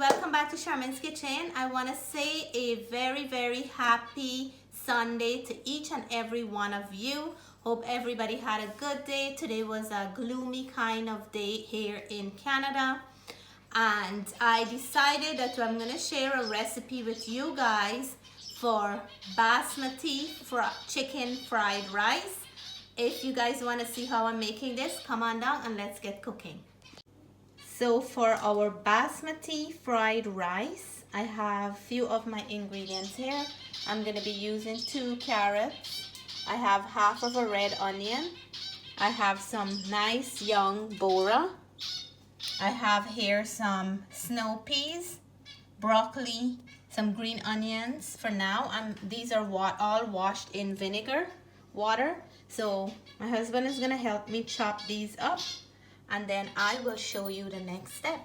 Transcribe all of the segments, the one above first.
welcome back to Charmaine's Kitchen. I want to say a very happy Sunday to each and every one of you. Hope everybody had a good day. Today was a gloomy kind of day here in Canada, and I decided that I'm going to share a recipe with you guys for Basmati chicken fried rice. If you guys want to see how I'm making this, come on down and let's get cooking. So for our Basmati fried rice, I have a few of my ingredients here. I'm going to be using 2 carrots. I have half of a red onion. I have some nice young Bora. I have here some snow peas, broccoli, some green onions. For now, these are all washed in water. So my husband is going to help me chop these up, and then I will show you the next step.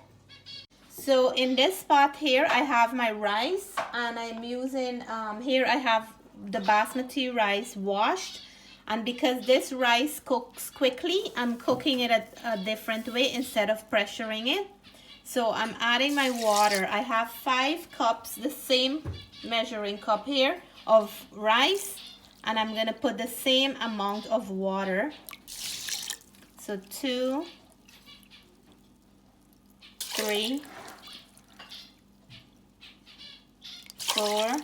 So in this pot here, I have my rice, and I'm using, here I have the Basmati rice washed. And because this rice cooks quickly, I'm cooking it a different way instead of pressuring it. So I'm adding my water. I have 5 cups, the same measuring cup here of rice, and I'm gonna put the same amount of water. So 2, 3, 4,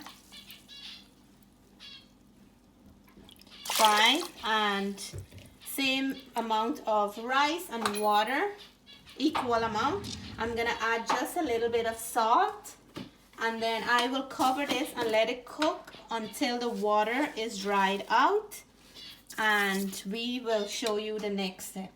5, and same amount of rice and water, equal amount. I'm gonna add just a little bit of salt, and then I will cover this and let it cook until the water is dried out, and we will show you the next step.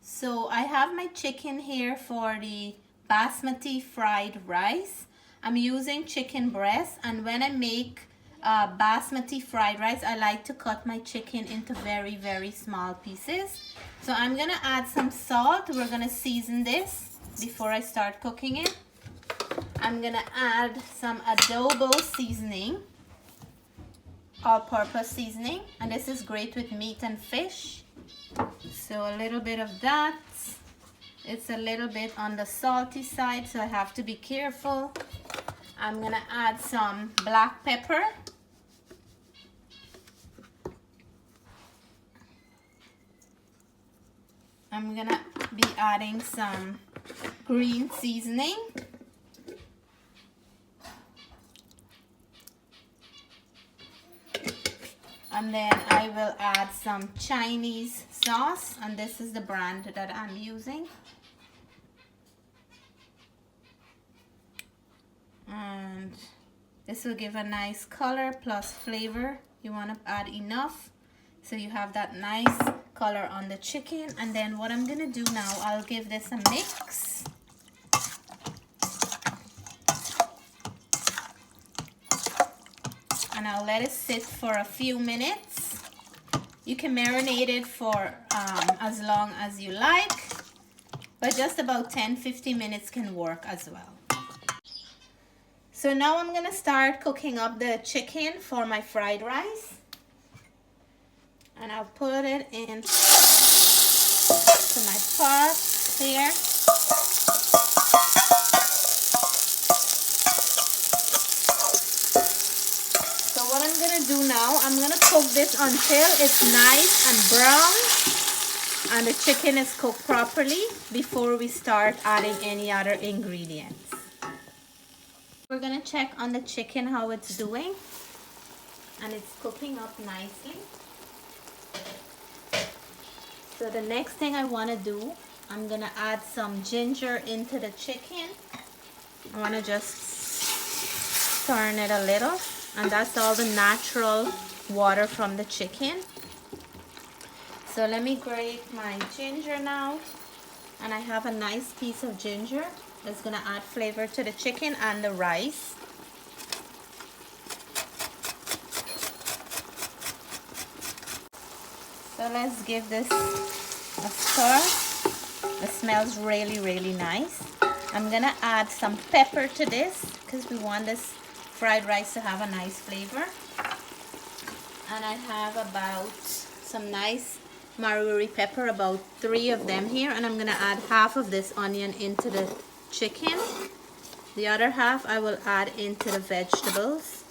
So I have my chicken here for the Basmati fried rice. I'm using chicken breast, and when I make Basmati fried rice, I like to cut my chicken into very small pieces. So I'm gonna add some salt. We're gonna season this before I start cooking it. I'm gonna add some Adobo seasoning, all-purpose seasoning, and this is great with meat and fish. So a little bit of that. It's a little bit on the salty side, so I have to be careful. I'm gonna add some black pepper. I'm gonna be adding some green seasoning. And then I will add some Chinese sauce, and this is the brand that I'm using. And this will give a nice color plus flavor. You want to add enough so you have that nice color on the chicken. And then what I'm gonna do now, I'll give this a mix. And I'll let it sit for a few minutes. You can marinate it for as long as you like, but just about 10-15 minutes can work as well. So now I'm gonna start cooking up the chicken for my fried rice. And I'll put it in to my pot here. So what I'm gonna do now, I'm gonna cook this until it's nice and brown and the chicken is cooked properly before we start adding any other ingredients. We're gonna check on the chicken how it's doing, and it's cooking up nicely. So the next thing I want to do, I'm gonna add some ginger into the chicken. I want to just turn it a little, and that's all the natural water from the chicken. So let me grate my ginger now, and I have a nice piece of ginger that's gonna add flavor to the chicken and the rice. So let's give this a stir. It smells really nice. I'm gonna add some pepper to this because we want this fried rice to have a nice flavor. And I have about some nice wirrie pepper, about 3 of them here, and I'm gonna add half of this onion into the chicken. The other half I will add into the vegetables.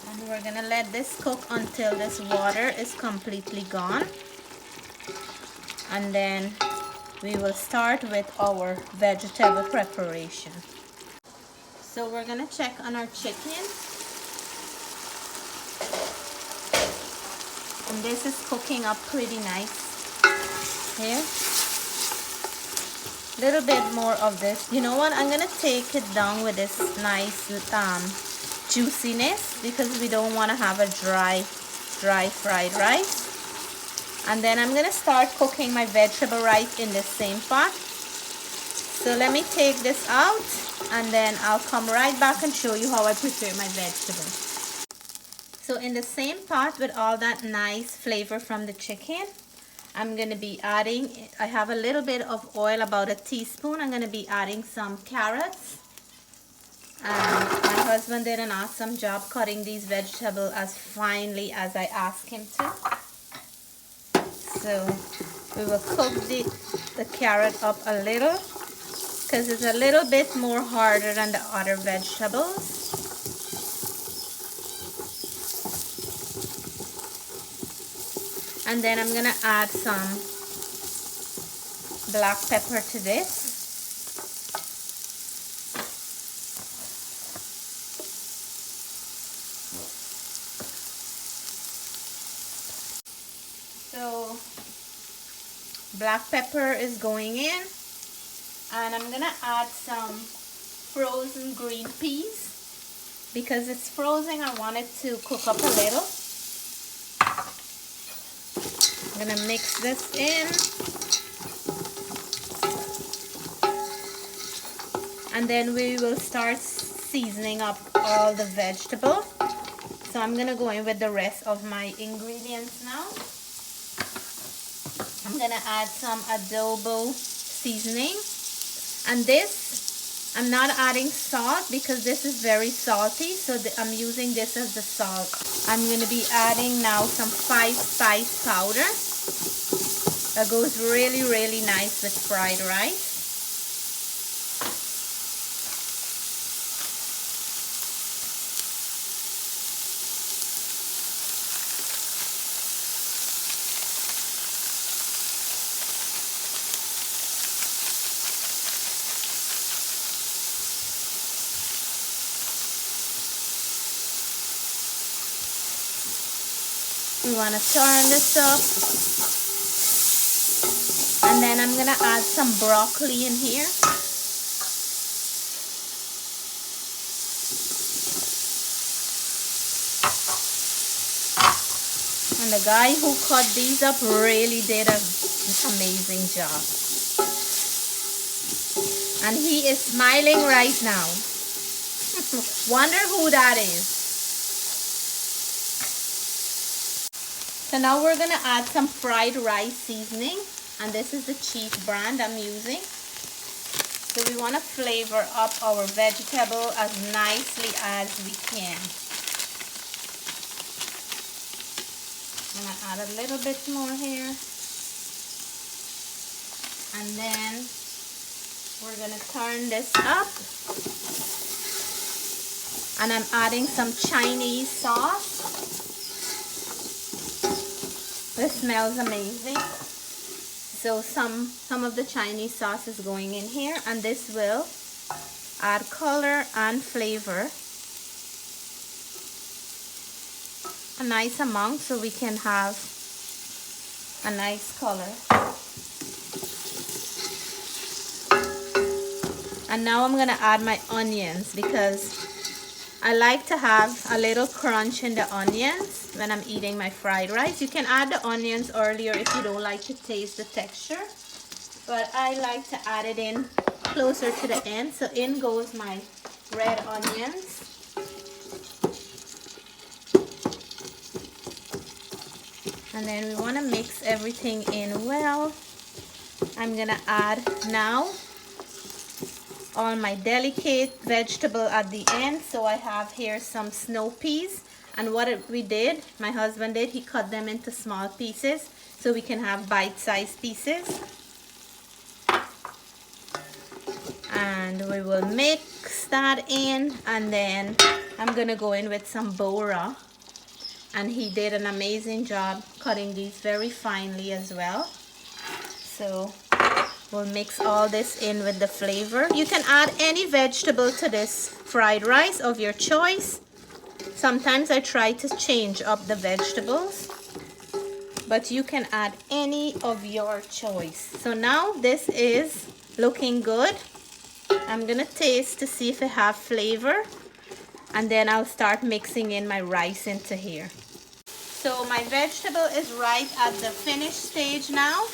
And we're gonna let this cook until this water is completely gone. And then we will start with our vegetable preparation. So we're gonna check on our chicken. And this is cooking up pretty nice here. Little bit more of this. You know what? I'm gonna take it down with this nice juiciness because we don't want to have a dry fried rice. And then I'm gonna start cooking my vegetable rice in the same pot. So let me take this out and then I'll come right back and show you how I prepare my vegetables. So in the same pot with all that nice flavor from the chicken, I'm going to be adding, I have a little bit of oil, about a teaspoon. I'm going to be adding some carrots. And my husband did an awesome job cutting these vegetables as finely as I asked him to. So we will cook the carrot up a little because it's a little bit more harder than the other vegetables. And then I'm gonna add some black pepper to this. So black pepper is going in, and I'm gonna add some frozen green peas because it's frozen. I want it to cook up a little. I'm gonna mix this in, and then we will start seasoning up all the vegetables. So I'm gonna go in with the rest of my ingredients now. I'm gonna add some adobo seasoning, and this I'm not adding salt because this is very salty, so I'm using this as the salt. I'm gonna be adding now some 5 spice powder. That goes really, really nice with fried rice. We want to turn this up. And then I'm gonna add some broccoli in here. And the guy who cut these up really did an amazing job. And he is smiling right now. Wonder who that is. So now we're gonna add some fried rice seasoning. And this is the cheap brand I'm using. So we want to flavor up our vegetable as nicely as we can. I'm going to add a little bit more here. And then we're going to turn this up. And I'm adding some Chinese sauce. This smells amazing. So some of the Chinese sauce is going in here, and this will add color and flavor. A nice amount so we can have a nice color. And now I'm gonna add my onions because I like to have a little crunch in the onions when I'm eating my fried rice. You can add the onions earlier if you don't like to taste the texture, but I like to add it in closer to the end. So in goes my red onions. And then we want to mix everything in well. I'm gonna add now all my delicate vegetable at the end. So I have here some snow peas, and what we did, my husband did, he cut them into small pieces so we can have bite-sized pieces. And we will mix that in, and then I'm gonna go in with some Bora, and he did an amazing job cutting these very finely as well. So we'll mix all this in with the flavor. You can add any vegetable to this fried rice of your choice. Sometimes I try to change up the vegetables, but you can add any of your choice. So now this is looking good. I'm gonna taste to see if it have flavor, and then I'll start mixing in my rice into here. So my vegetable is right at the finished stage now.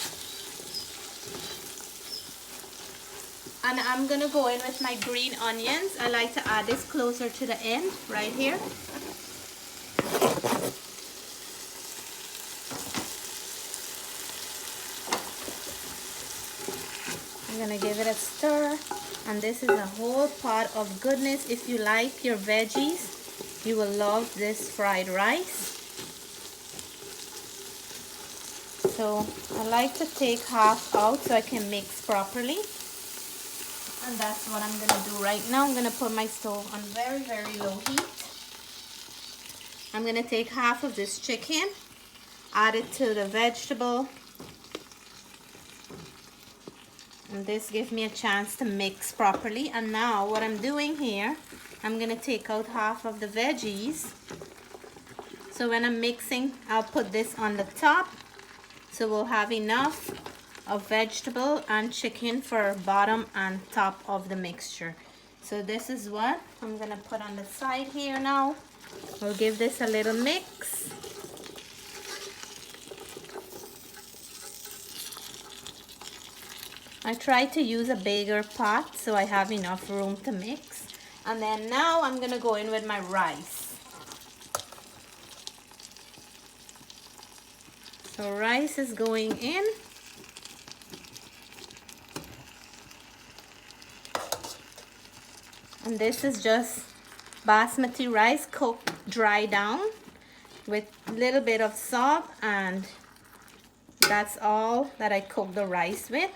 And I'm gonna go in with my green onions. I like to add this closer to the end, right here. I'm gonna give it a stir, and this is a whole pot of goodness. If you like your veggies, you will love this fried rice. So I like to take half out so I can mix properly, and that's what I'm gonna do right now. I'm gonna put my stove on very, very low heat. I'm gonna take half of this chicken, add it to the vegetable, and this gives me a chance to mix properly. And now what I'm doing here, I'm gonna take out half of the veggies. So when I'm mixing, I'll put this on the top, so we'll have enough of vegetable and chicken for bottom and top of the mixture. So this is what I'm gonna put on the side here now. We'll give this a little mix. I try to use a bigger pot so I have enough room to mix. And then now I'm gonna go in with my rice. So rice is going in. And this is just Basmati rice cooked dry down with a little bit of salt, and that's all that I cook the rice with.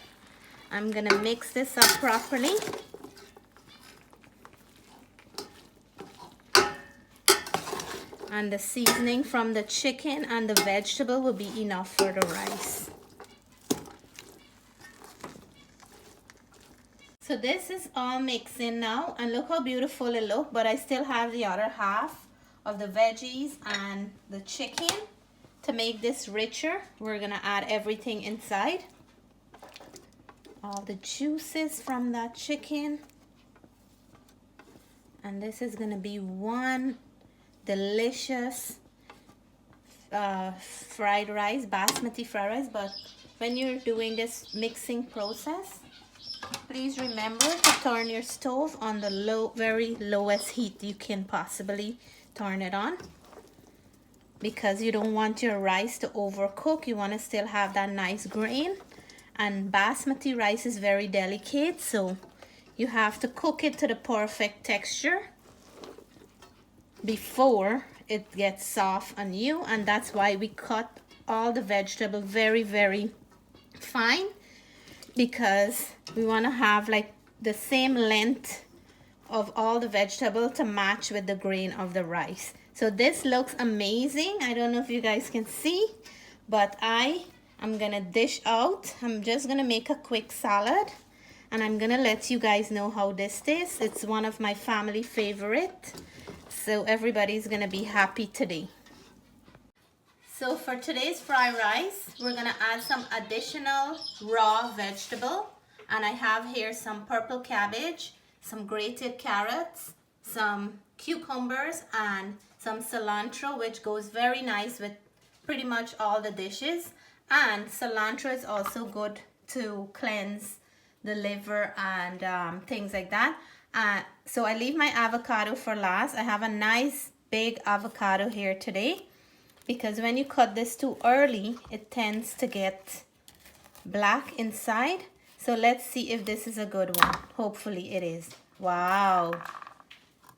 I'm gonna mix this up properly. And the seasoning from the chicken and the vegetable will be enough for the rice. So this is all mixed in now, and look how beautiful it looks, but I still have the other half of the veggies and the chicken. To make this richer, we're gonna add everything inside. All the juices from that chicken. And this is gonna be one delicious fried rice, Basmati fried rice. But when you're doing this mixing process, please remember to turn your stove on the very lowest heat you can possibly turn it on, because you don't want your rice to overcook. You want to still have that nice grain, and Basmati rice is very delicate, so you have to cook it to the perfect texture before it gets soft on you. And that's why we cut all the vegetable very, very fine, because we want to have like the same length of all the vegetable to match with the grain of the rice. So this looks amazing. I don't know if you guys can see, but I'm gonna dish out. I'm just gonna make a quick salad, and I'm gonna let you guys know how this tastes. It's one of my family favorite, so everybody's gonna be happy today. So for today's fried rice, we're gonna add some additional raw vegetable, and I have here some purple cabbage, some grated carrots, some cucumbers, and some cilantro, which goes very nice with pretty much all the dishes. And cilantro is also good to cleanse the liver and things like that. So I leave my avocado for last. I have a nice big avocado here today, because when you cut this too early, it tends to get black inside. So let's see if this is a good one. Hopefully it is. Wow,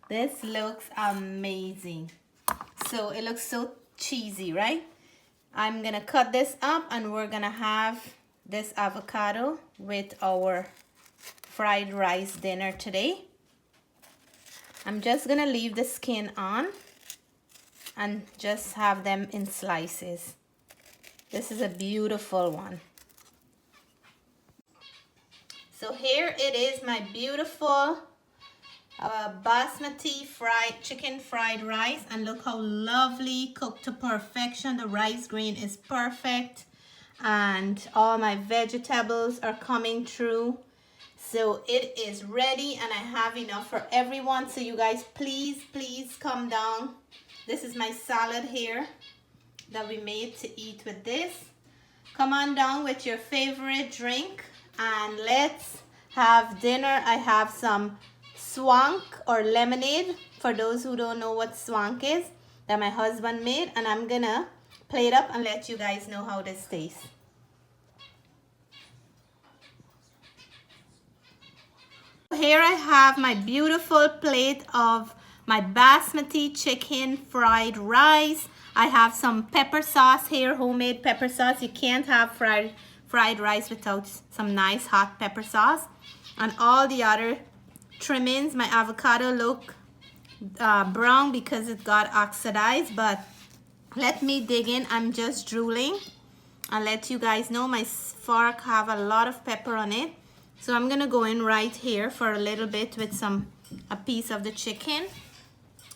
this looks amazing. So it looks so cheesy, right? I'm gonna cut this up, and we're gonna have this avocado with our fried rice dinner today. I'm just gonna leave the skin on and just have them in slices. This is a beautiful one. So here it is, my beautiful basmati chicken fried rice, and look how lovely, cooked to perfection. The rice grain is perfect and all my vegetables are coming through. So it is ready and I have enough for everyone. So you guys, please come down. This is my salad here that we made to eat with this. Come on down with your favorite drink and let's have dinner. I have some swank or lemonade, for those who don't know what swank is, that my husband made, and I'm gonna plate it up and let you guys know how this tastes. Here I have my beautiful plate of my basmati chicken fried rice. I have some pepper sauce here, homemade pepper sauce. You can't have fried rice without some nice hot pepper sauce. And all the other trimmings. My avocado look brown because it got oxidized, but let me dig in. I'm just drooling. I'll let you guys know my fork have a lot of pepper on it. So I'm gonna go in right here for a little bit with a piece of the chicken.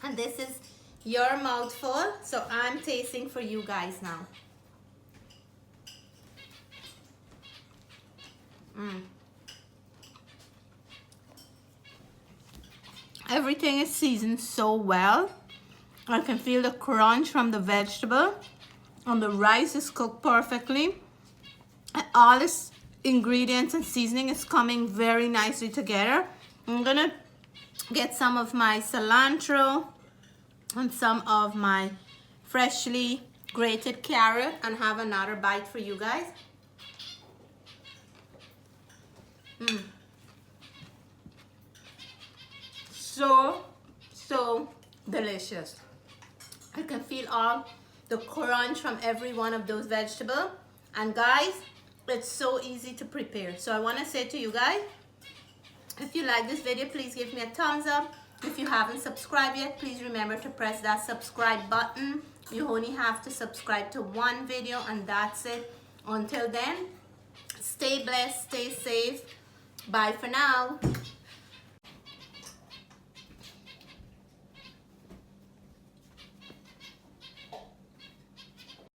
And this is your mouthful, so I'm tasting for you guys now. Everything is seasoned so well. I can feel the crunch from the vegetable, and the rice is cooked perfectly. And all this ingredients and seasoning is coming very nicely together. I'm gonna get some of my cilantro and some of my freshly grated carrot and have another bite for you guys. So delicious. I can feel all the crunch from every one of those vegetables. And guys, it's so easy to prepare. So I want to say to you guys, if you like this video, please give me a thumbs up. If you haven't subscribed yet, please remember to press that subscribe button. You only have to subscribe to one video and that's it. Until then, stay blessed, stay safe. Bye for now.